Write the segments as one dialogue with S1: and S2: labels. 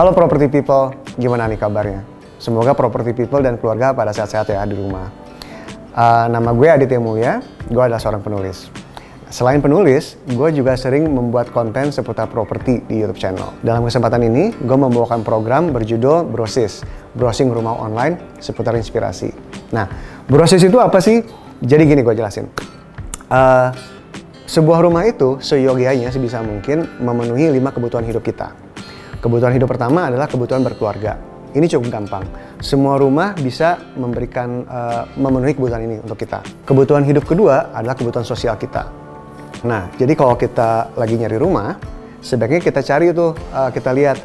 S1: Halo Property People, gimana nih kabarnya? Semoga Property People dan keluarga pada sehat-sehat ya di rumah. Nama gue Aditya Mulya, gue adalah seorang penulis. Selain penulis, gue juga sering membuat konten seputar properti di YouTube channel. Dalam kesempatan ini, gue membawakan program berjudul Brosis, Browsing Rumah Online seputar inspirasi. Nah, Brosis itu apa sih? Jadi gini gue jelasin. Sebuah rumah itu seyogianya sebisa mungkin memenuhi 5 kebutuhan hidup kita. Kebutuhan hidup pertama adalah kebutuhan berkeluarga. Ini cukup gampang. Semua rumah bisa memenuhi kebutuhan ini untuk kita. Kebutuhan hidup kedua adalah kebutuhan sosial kita. Nah, jadi kalau kita lagi nyari rumah, sebaiknya kita cari itu, kita lihat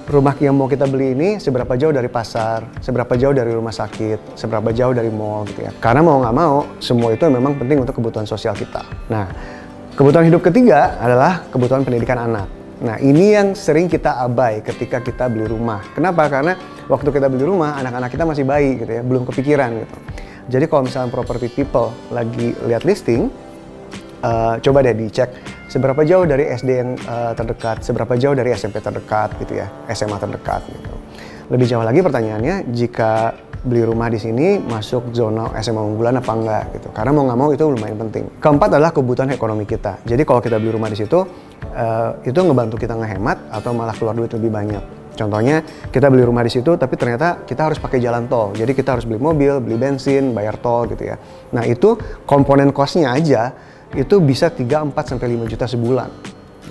S1: rumah yang mau kita beli ini seberapa jauh dari pasar, seberapa jauh dari rumah sakit, seberapa jauh dari mall gitu ya. Karena mau nggak mau, semua itu memang penting untuk kebutuhan sosial kita. Nah, kebutuhan hidup ketiga adalah kebutuhan pendidikan anak. Nah, ini yang sering kita abai ketika kita beli rumah. Kenapa? Karena waktu kita beli rumah, anak-anak kita masih bayi gitu ya, belum kepikiran gitu. Jadi kalau misalnya Property People lagi lihat listing, coba deh dicek seberapa jauh dari SD yang terdekat, seberapa jauh dari SMP terdekat gitu ya, SMA terdekat gitu. Lebih jauh lagi pertanyaannya, jika beli rumah di sini masuk zona SMA unggulan apa enggak gitu. Karena mau nggak mau itu lumayan penting. Keempat adalah kebutuhan ekonomi kita. Jadi kalau kita beli rumah di situ, itu ngebantu kita ngehemat atau malah keluar duit lebih banyak. Contohnya kita beli rumah di situ tapi ternyata kita harus pakai jalan tol. Jadi kita harus beli mobil, beli bensin, bayar tol gitu ya. Nah itu komponen cost-nya aja itu bisa 3, 4, sampai 5 juta sebulan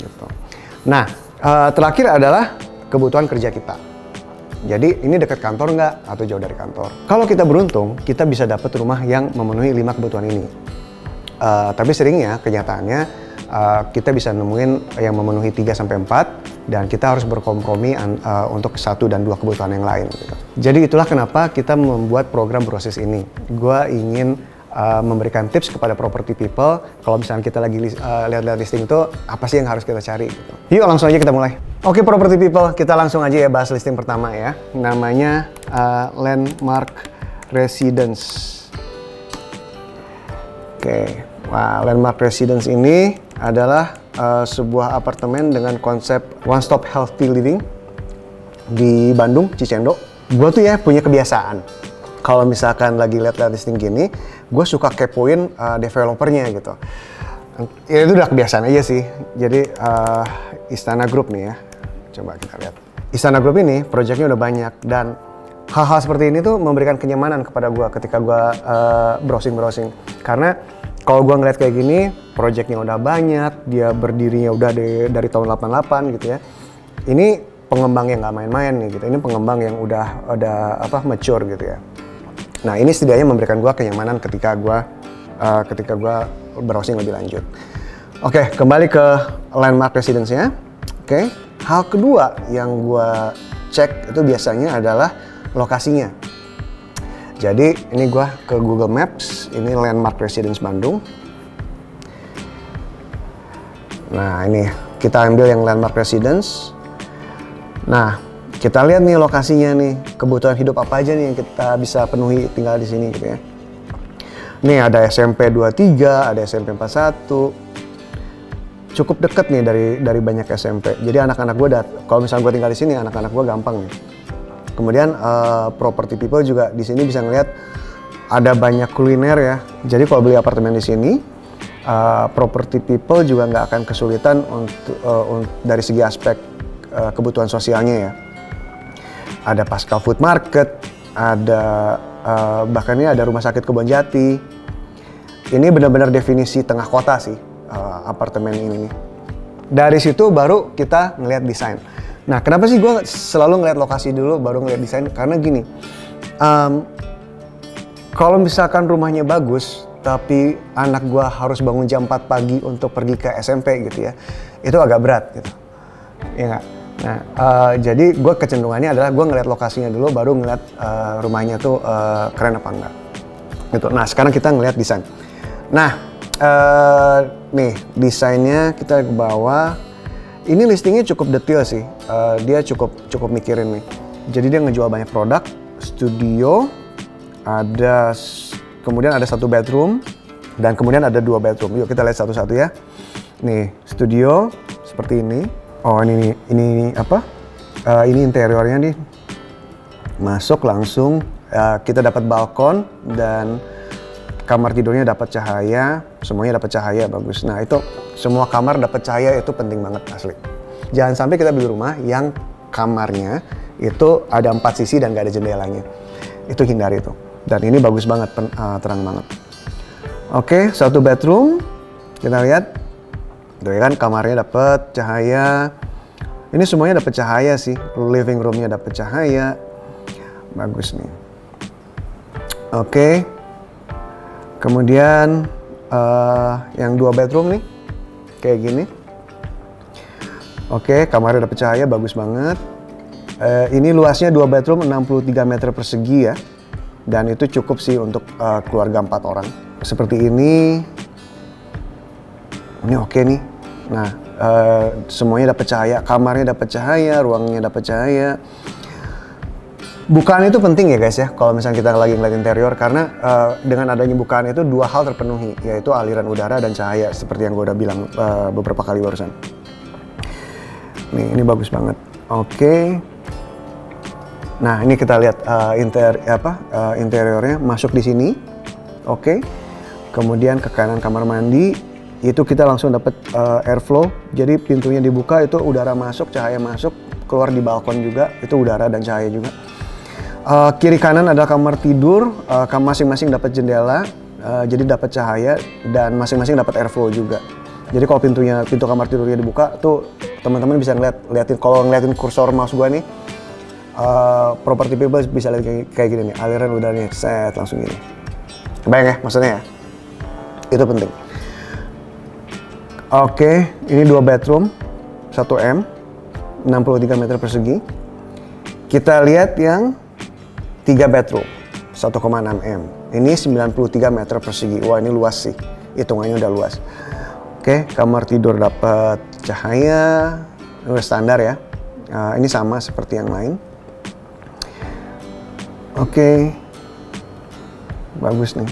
S1: gitu. Nah terakhir adalah kebutuhan kerja kita. Jadi ini dekat kantor nggak atau jauh dari kantor. Kalau kita beruntung, kita bisa dapat rumah yang memenuhi 5 kebutuhan ini. Tapi seringnya kenyataannya kita bisa nemuin yang memenuhi 3-4 dan kita harus berkompromi untuk 1 dan 2 kebutuhan yang lain. Gitu. Jadi itulah kenapa kita membuat program Brosis ini. Gua ingin memberikan tips kepada Property People kalau misalnya kita lagi lihat-lihat listing itu apa sih yang harus kita cari. Gitu. Yuk langsung aja kita mulai. Oke Property People, kita langsung aja ya bahas listing pertama ya. Namanya Landmark Residence. Oke, wah, Landmark Residence ini adalah sebuah apartemen dengan konsep one stop healthy living di Bandung, Cicendo. Gue tuh ya punya kebiasaan. Kalau misalkan lagi lihat-lihat listing gini, gue suka kepoin developernya gitu. Ya itu udah kebiasaan aja sih. Jadi Istana Group nih ya. Coba kita lihat. Istana Group ini proyeknya udah banyak dan hal-hal seperti ini tuh memberikan kenyamanan kepada gue ketika gue browsing-browsing. Karena kalau gue ngeliat kayak gini, proyeknya udah banyak, dia berdirinya udah dari tahun 88 gitu ya. Ini pengembang yang nggak main-main nih gitu. Ini pengembang yang udah mature gitu ya. Nah ini setidaknya memberikan gue kenyamanan ketika gue browsing lebih lanjut. Oke, kembali ke Landmark Residence-nya. Oke, hal kedua yang gue cek itu biasanya adalah lokasinya. Jadi ini gue ke Google Maps, ini Landmark Residence Bandung. Nah ini kita ambil yang Landmark Residence. Nah kita lihat nih lokasinya nih, kebutuhan hidup apa aja nih yang kita bisa penuhi tinggal di sini gitu ya. Nih ada SMP 23, ada SMP 41. Cukup deket nih dari banyak SMP. Jadi anak-anak gue kalau misalnya gue tinggal di sini, anak-anak gue gampang nih. Kemudian Property People juga di sini bisa ngeliat ada banyak kuliner ya. Jadi kalau beli apartemen di sini, Property People juga nggak akan kesulitan dari segi aspek kebutuhan sosialnya ya. Ada Pascal Food Market, ada bahkan ini ada Rumah Sakit Kebonjati. Ini benar-benar definisi tengah kota sih apartemen ini nih. Dari situ baru kita ngelihat desain. Nah, kenapa sih gue selalu ngeliat lokasi dulu baru ngeliat desain? Karena gini, kalau misalkan rumahnya bagus, tapi anak gue harus bangun jam 4 pagi untuk pergi ke SMP gitu ya, itu agak berat gitu, ya nggak? Nah, jadi gue kecenderungannya adalah gue ngeliat lokasinya dulu, baru ngeliat rumahnya tuh keren apa enggak. Gitu. Nah, sekarang kita ngeliat desain. Nah, nih desainnya kita ke bawah. Ini listingnya cukup detail sih, dia cukup mikirin nih. Jadi dia ngejual banyak produk, studio, kemudian ada 1 bedroom, dan kemudian ada 2 bedroom. Yuk kita lihat satu-satu ya. Nih studio seperti ini. Oh ini apa? Ini interiornya nih, masuk langsung kita dapat balkon dan kamar tidurnya dapat cahaya, semuanya dapat cahaya, bagus. Nah itu semua kamar dapat cahaya, itu penting banget asli. Jangan sampai kita beli rumah yang kamarnya itu ada 4 sisi dan gak ada jendelanya. Itu hindari itu. Dan ini bagus banget, terang banget. Oke, 1 bedroom. Kita lihat. Tuh ya kan, kamarnya dapat cahaya. Ini semuanya dapat cahaya sih. Living roomnya dapat cahaya. Bagus nih. Oke. Kemudian yang 2 bedroom nih. Kayak gini. Oke, kamarnya dapat cahaya, bagus banget. Ini luasnya 2 bedroom 63 meter persegi ya. Dan itu cukup sih untuk keluarga 4 orang. Seperti ini. Ini oke nih. Nah, semuanya dapat cahaya, kamarnya dapat cahaya, ruangnya dapat cahaya. Bukaan itu penting ya guys ya, kalau misalnya kita lagi ngeliat interior, karena dengan adanya bukaan itu 2 hal terpenuhi, yaitu aliran udara dan cahaya, seperti yang gue udah bilang beberapa kali barusan. Nih, ini bagus banget. Oke. Nah, ini kita lihat interiornya masuk di sini. Oke. Kemudian ke kanan kamar mandi, itu kita langsung dapat airflow. Jadi pintunya dibuka, itu udara masuk, cahaya masuk, keluar di balkon juga, itu udara dan cahaya juga. Kiri kanan ada kamar tidur, masing-masing dapat jendela, jadi dapat cahaya dan masing-masing dapat airflow juga. Jadi kalau pintu kamar tidurnya dibuka, tuh teman-teman bisa liatin kalau ngeliatin kursor mouse gua nih, property people bisa lihat kayak gini nih, aliran udaranya set langsung gini. Kebayang ya maksudnya ya? Itu penting. Oke, ini 2 bedroom, 1M, 63 meter persegi. Kita lihat yang 3 bedroom, 1,6M. Ini 93 meter persegi. Wah, ini luas sih. Hitungannya udah luas. Oke, kamar tidur dapat cahaya, udah standar ya. Ini sama seperti yang lain. Oke, bagus nih.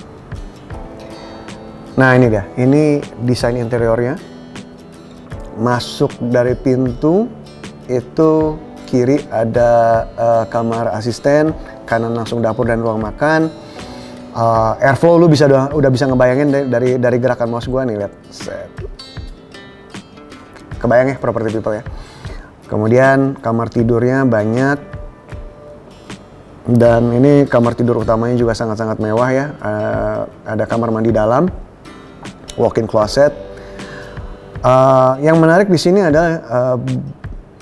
S1: Nah ini dia, ini desain interiornya. Masuk dari pintu, itu kiri ada kamar asisten, kanan langsung dapur dan ruang makan. Airflow lu udah bisa ngebayangin dari gerakan mouse gua nih, lihat. Set. Kebayang ya property people ya. Kemudian kamar tidurnya banyak. Dan ini kamar tidur utamanya juga sangat-sangat mewah ya. Ada kamar mandi dalam, walk-in closet. Yang menarik di sini adalah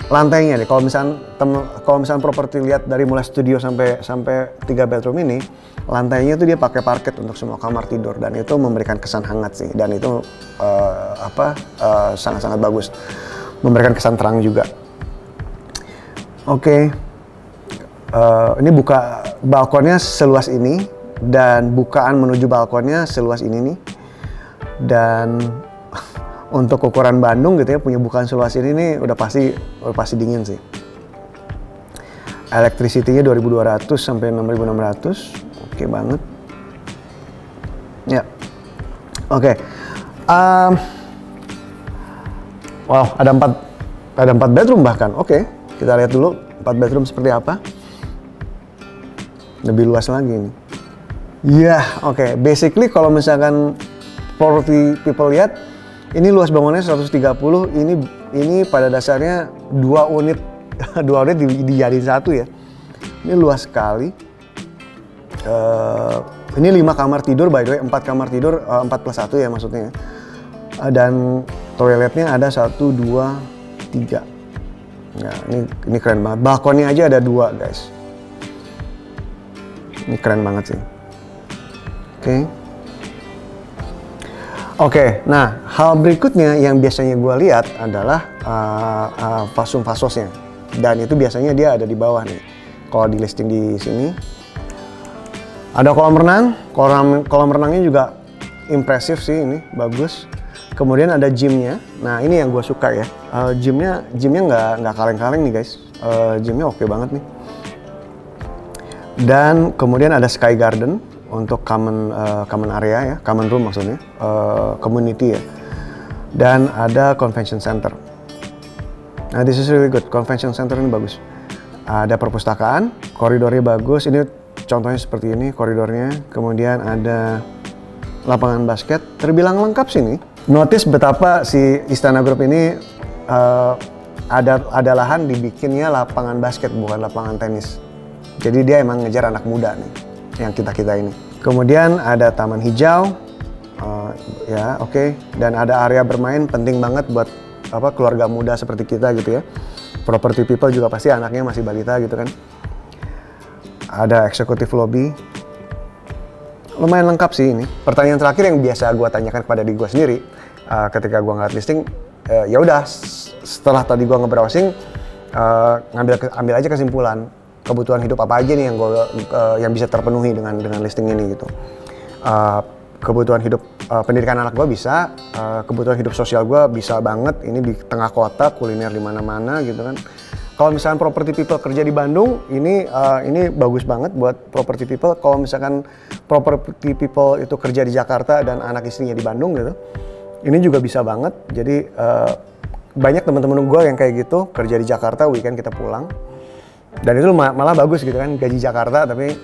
S1: lantainya nih. Kalau misalnya properti lihat dari mulai studio sampai 3 bedroom ini, lantainya tuh dia pakai parket untuk semua kamar tidur dan itu memberikan kesan hangat sih. Dan itu sangat-sangat bagus, memberikan kesan terang juga. Oke. Ini buka balkonnya seluas ini dan bukaan menuju balkonnya seluas ini nih. Dan untuk ukuran Bandung gitu ya, punya bukaan seluas ini nih udah pasti dingin sih. Electricity-nya 2200 sampai 6600. Oke banget. Ya. Oke. Wow, ada 4 bedroom bahkan. Oke, kita lihat dulu 4 bedroom seperti apa. Lebih luas lagi nih. Oke. Basically kalau misalkan property people lihat, ini luas bangunnya 130. Ini pada dasarnya 2 unit dijadiin 1 ya. Ini luas sekali. Ini 5 kamar tidur by the way, 4 kamar tidur, 4 plus 1 ya maksudnya. Dan toiletnya ada 1, 2, 3. Nah, ini keren banget. Balkonnya aja ada 2 guys. Ini keren banget sih. Oke, nah hal berikutnya yang biasanya gue lihat adalah fasum-fasosnya. Dan itu biasanya dia ada di bawah nih. Kalau di listing di sini. Ada kolam renang. Kolam renangnya juga impresif sih, ini bagus. Kemudian ada gymnya. Nah ini yang gue suka ya. Gymnya nggak kaleng-kaleng nih guys. Gymnya oke banget nih. Dan kemudian ada sky garden untuk common area ya, common room maksudnya, community ya. Dan ada convention center. Nah, this is really good. Convention center ini bagus. Ada perpustakaan, koridornya bagus. Ini contohnya seperti ini koridornya. Kemudian ada lapangan basket, terbilang lengkap sini. Notice betapa si Istana Group ini ada lahan dibikinnya lapangan basket, bukan lapangan tenis. Jadi dia emang ngejar anak muda nih, yang kita ini. Kemudian ada taman hijau, ya oke. Dan ada area bermain, penting banget buat keluarga muda seperti kita gitu ya. Property people juga pasti anaknya masih balita gitu kan. Ada executive lobby. Lumayan lengkap sih ini. Pertanyaan terakhir yang biasa gue tanyakan kepada diri gue sendiri ketika gue ngeliat listing, ya udah setelah tadi gue nge-browsing, ambil aja kesimpulan kebutuhan hidup apa aja nih yang bisa terpenuhi dengan listing ini gitu. Kebutuhan hidup pendidikan anak gue bisa, kebutuhan hidup sosial gue bisa banget. Ini di tengah kota, kuliner di mana-mana gitu kan. Kalau misalkan property people kerja di Bandung, ini bagus banget buat property people. Kalau misalkan property people itu kerja di Jakarta dan anak istrinya di Bandung gitu, ini juga bisa banget. Jadi banyak teman-teman gue yang kayak gitu, kerja di Jakarta, weekend kita pulang. Dan itu malah bagus gitu kan, gaji Jakarta tapi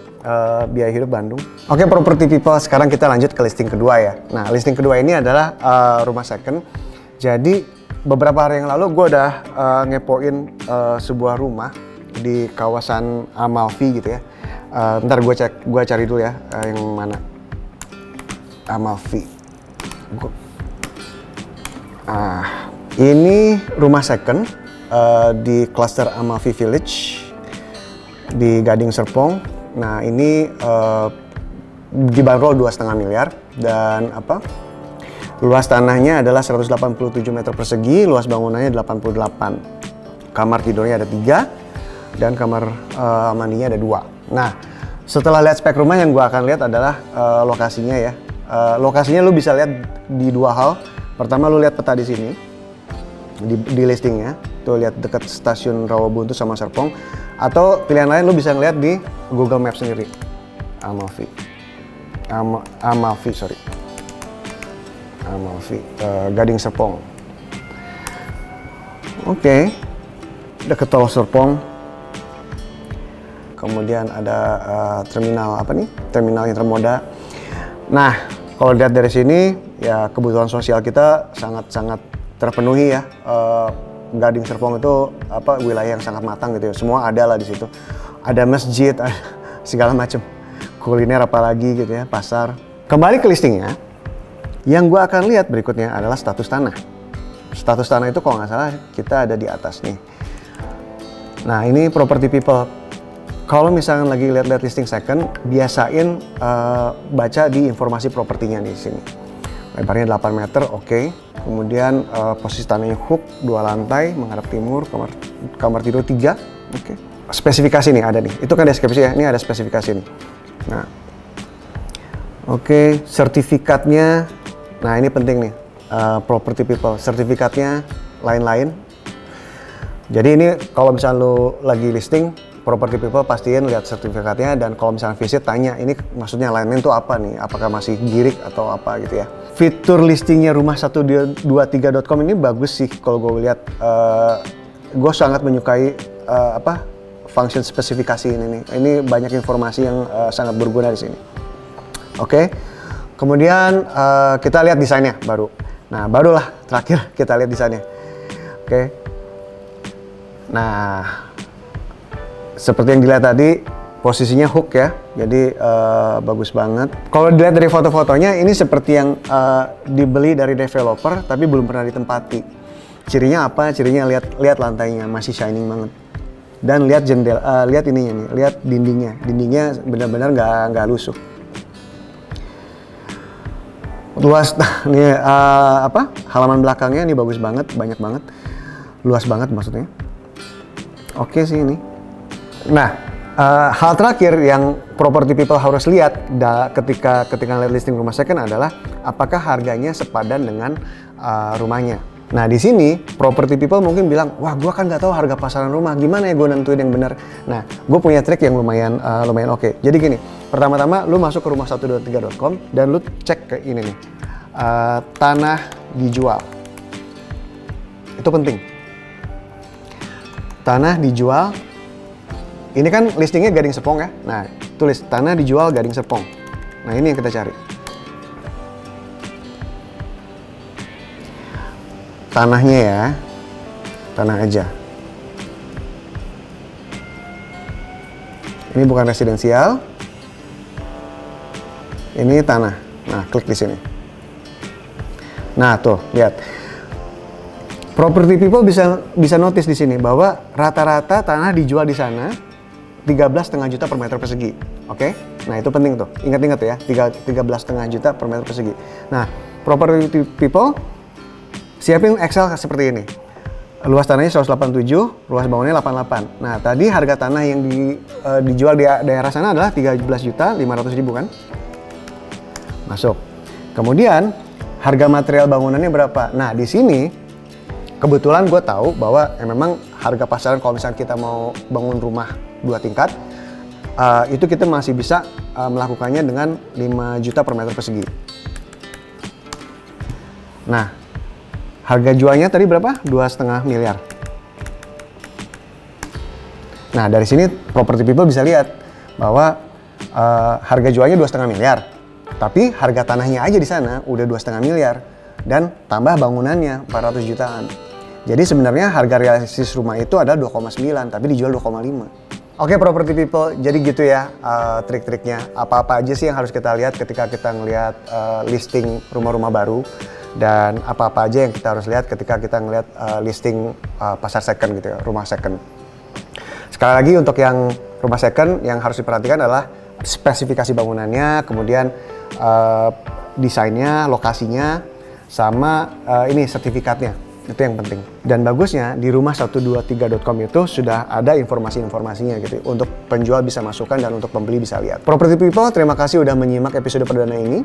S1: biaya hidup Bandung. Oke, property people, sekarang kita lanjut ke listing kedua ya. Nah, listing kedua ini adalah rumah second. Jadi beberapa hari yang lalu gue udah ngepoin sebuah rumah di kawasan Amalfi gitu ya. Ntar gue cari dulu ya yang mana. Amalfi. Ini rumah second di cluster Amalfi Village di Gading Serpong. Nah ini dibanderol 2,5 miliar dan luas tanahnya adalah 187 meter persegi, luas bangunannya 88. Kamar tidurnya ada 3 dan kamar mandinya ada 2. Nah, setelah lihat spek rumah yang gua akan lihat adalah lokasinya ya. Lokasinya lu bisa lihat di 2 hal. Pertama lu lihat peta di sini. Di listingnya. Tuh lihat dekat stasiun Rawabuntu sama Serpong. Atau pilihan lain lu bisa ngeliat di Google Maps sendiri. Amalfi, Gading Serpong. Oke. Dekat tol Serpong. Kemudian ada terminal terminal Intermoda. Nah, kalau lihat dari sini ya kebutuhan sosial kita sangat terpenuhi ya. Gading Serpong itu wilayah yang sangat matang gitu ya. Semua ada lah di situ. Ada masjid, segala macam. Kuliner apalagi gitu ya, pasar. Kembali ke listingnya. Yang gue akan lihat berikutnya adalah status tanah. Status tanah itu kalau nggak salah kita ada di atas nih. Nah ini property people. Kalau misalnya lagi lihat-lihat listing second, biasain baca di informasi propertinya di sini. Lebarnya 8 meter, oke. Kemudian posisi tanahnya hook, 2 lantai, menghadap timur, kamar tidur 3, oke. Spesifikasi nih ada nih, itu kan deskripsi ya, ini ada spesifikasi nih. Nah, oke, sertifikatnya. Nah ini penting nih, property people, sertifikatnya lain-lain. Jadi ini kalau misalnya lu lagi listing, property people pastiin lihat sertifikatnya, dan kalau misalnya visit tanya, ini maksudnya lain-lain tuh apa nih? Apakah masih girik atau apa gitu ya. Fitur listingnya rumah123.com ini bagus sih kalau gue lihat. Gue sangat menyukai function spesifikasi ini nih. Ini banyak informasi yang sangat berguna di sini. Oke. Kemudian kita lihat desainnya baru. Nah, barulah terakhir kita lihat desainnya. Oke. Nah, seperti yang dilihat tadi, posisinya hook ya. Jadi bagus banget. Kalau dilihat dari foto-fotonya, ini seperti yang dibeli dari developer tapi belum pernah ditempati. Cirinya apa? Cirinya lihat lantainya masih shining banget. Dan lihat jendela, lihat ininya nih, lihat dindingnya. Dindingnya benar-benar nggak lusuh. Luas nih halaman belakangnya ini bagus banget, banyak banget, luas banget maksudnya. Oke sih ini. Nah, hal terakhir yang property people harus lihat ketika lihat listing rumah second adalah apakah harganya sepadan dengan rumahnya. Nah di sini property people mungkin bilang, wah gue kan nggak tahu harga pasaran rumah, gimana ya gue nentuin yang benar. Nah gue punya trik yang lumayan oke. Jadi gini, pertama-tama lu masuk ke rumah123.com dan lu cek ke ini nih, tanah dijual. Itu penting. Tanah dijual Ini kan listingnya Gading Serpong ya. Nah, tulis tanah dijual Gading Serpong. Nah, ini yang kita cari. Tanahnya ya, tanah aja. Ini bukan residensial. Ini tanah. Nah, klik di sini. Nah, tuh, lihat. Property People bisa notice di sini bahwa rata-rata tanah dijual di sana 13,5 juta per meter persegi. Oke? Nah, itu penting tuh. Ingat-ingat ya, 13,5 juta per meter persegi. Nah, Property People siapin Excel seperti ini. Luas tanahnya 187, luas bangunnya 88. Nah, tadi harga tanah yang dijual di daerah sana adalah 13.500.000 kan? Masuk. Kemudian harga material bangunannya berapa? Nah, di sini kebetulan gue tahu bahwa memang harga pasaran kalau misalnya kita mau bangun rumah 2 tingkat, itu kita masih bisa melakukannya dengan 5 juta per meter persegi. Nah, harga jualnya tadi berapa? 2,5 miliar. Nah, dari sini Property People bisa lihat bahwa harga jualnya 2,5 miliar. Tapi harga tanahnya aja di sana udah 2,5 miliar. Dan tambah bangunannya 400 jutaan. Jadi sebenarnya harga realistis rumah itu adalah 2,9, tapi dijual 2,5. Oke, Property People, jadi gitu ya trik-triknya. Apa-apa aja sih yang harus kita lihat ketika kita ngelihat listing rumah-rumah baru. Dan apa-apa aja yang kita harus lihat ketika kita ngelihat listing pasar second gitu ya, rumah second. Sekali lagi untuk yang rumah second yang harus diperhatikan adalah spesifikasi bangunannya, kemudian desainnya, lokasinya, sama ini sertifikatnya. Itu yang penting. Dan bagusnya di rumah123.com itu sudah ada informasi-informasinya gitu untuk penjual bisa masukkan dan untuk pembeli bisa lihat. Property People, terima kasih udah menyimak episode perdana ini.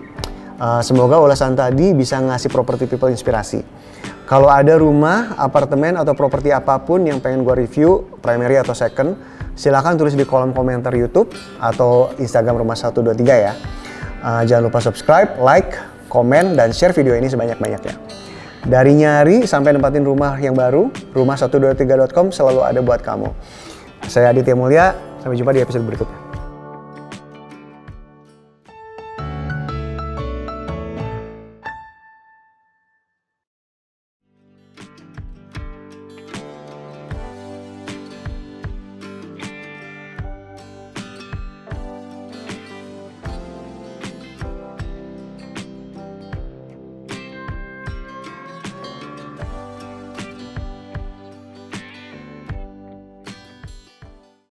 S1: Semoga ulasan tadi bisa ngasih Property People inspirasi. Kalau ada rumah, apartemen, atau properti apapun yang pengen gue review, primary atau second, silakan tulis di kolom komentar YouTube atau Instagram Rumah123 ya. Jangan lupa subscribe, like, komen, dan share video ini sebanyak-banyaknya. Dari nyari sampai nempatin rumah yang baru, rumah123.com selalu ada buat kamu. Saya Aditya Mulya, sampai jumpa di episode berikutnya.